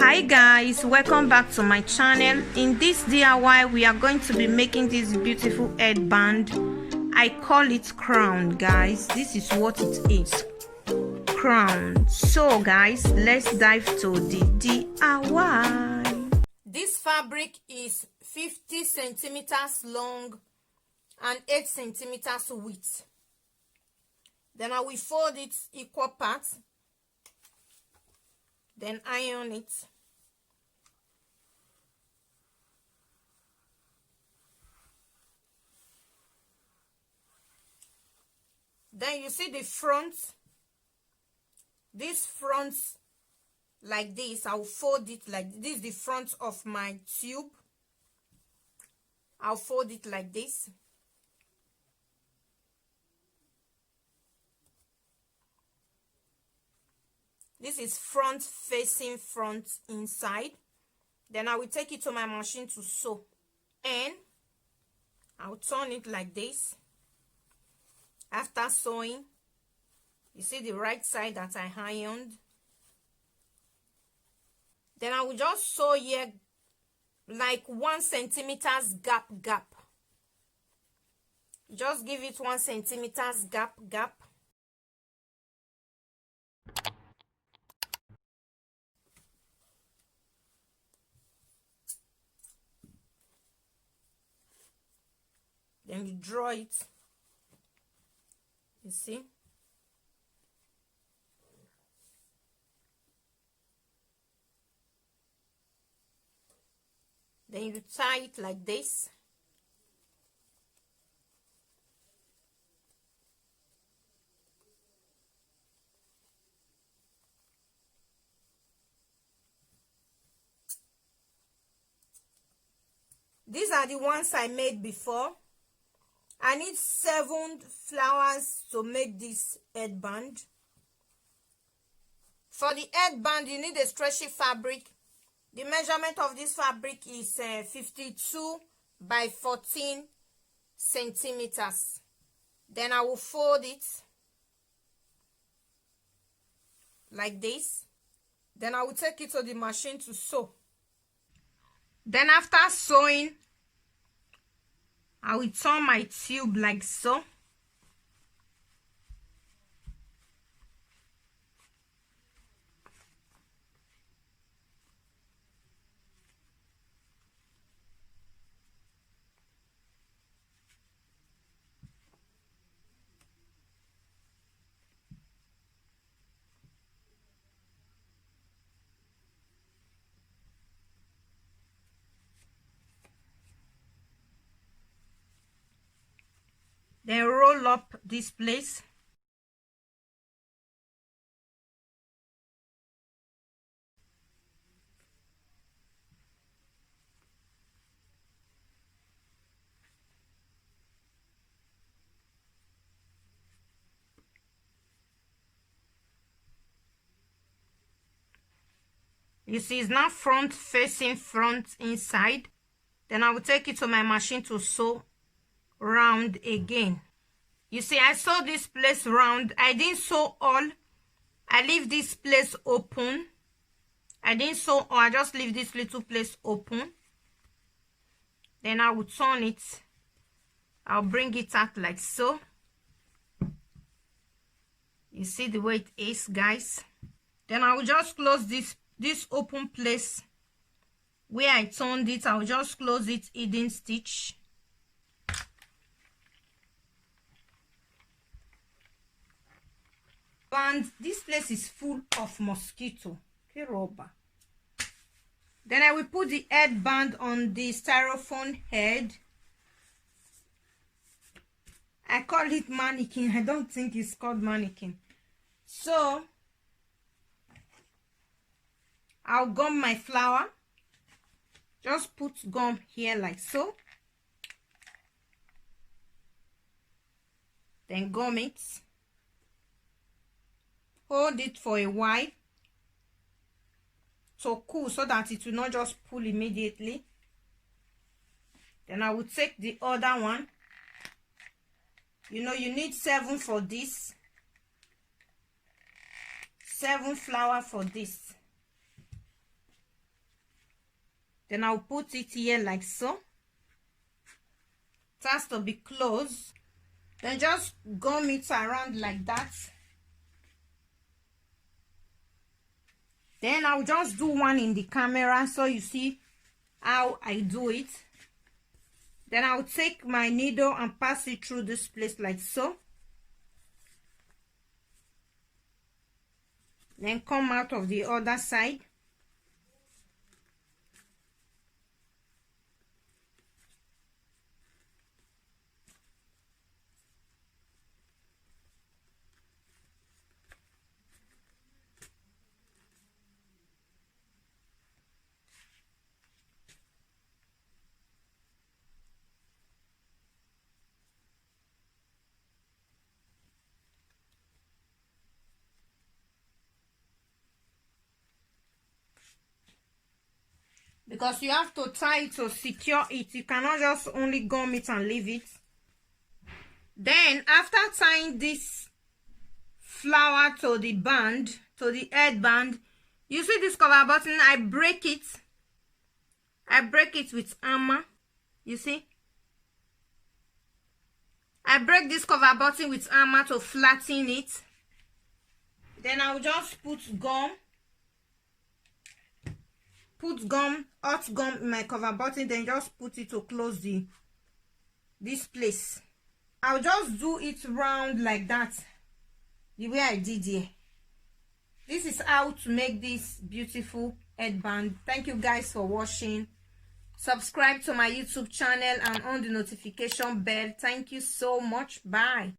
Hi guys, welcome back to my channel. In this DIY we are going to be making this beautiful headband. I call it crown, guys. This is what it is, crown. So guys, let's dive to the DIY. This fabric is 50 centimeters long and 8 centimeters width. Then I will fold it equal parts, then iron it. Then you see the front, this front like this. I'll fold it like this. This is the front of my tube. I'll fold it like this. This is front facing front inside. Then I will take it to my machine to sew, and I'll turn it like this. After sewing, you see the right side that I ironed. Then I will just sew here like 1 centimeters gap. Just give it 1 centimeters gap. Then you draw it. You see? Then you tie it like this. These are the ones I made before. I need 7 flowers to make this headband. For the headband, you need a stretchy fabric. The measurement of this fabric is 52 by 14 centimeters. Then I will fold it like this. Then I will take it to the machine to sew. Then after sewing, I will turn my tube like so. Then roll up this place. You see, it's now front facing front inside. Then I will take it to my machine to sew round again. You see, I sew this place round. I didn't sew all. I leave this place open. I didn't sew all. I just leave this little place open. Then I will turn it. I'll bring it out like so. You see the way it is, guys. Then I will just close this open place where I turned it. I'll just close it, hidden stitch. And this place is full of mosquito. Okay, rubber. Then I will put the headband on the styrofoam head. I call it mannequin. I don't think it's called mannequin. So I'll gum my flower. Just put gum here like so. Then gum it. Hold it for a while to cool so that it will not just pull immediately. Then I will take the other one. You know, you need 7 for this. 7 flower for this. Then I'll put it here like so. It has to be closed. Then just gum it around like that. Then I'll just do one in the camera so you see how I do it. Then I'll take my needle and pass it through this place like so. Then come out of the other side. Because you have to tie it to secure it. You cannot just only gum it and leave it. Then after tying this flower to the band, to the headband, you see this cover button, I break it. I break it with hammer. You see? I break this cover button with hammer to flatten it. Then I'll just put gum. Put gum, hot gum in my cover button, then just put it to close this place. I'll just do it round like that, the way I did here. This is how to make this beautiful headband. Thank you guys for watching. Subscribe to my YouTube channel and on the notification bell. Thank you so much. Bye.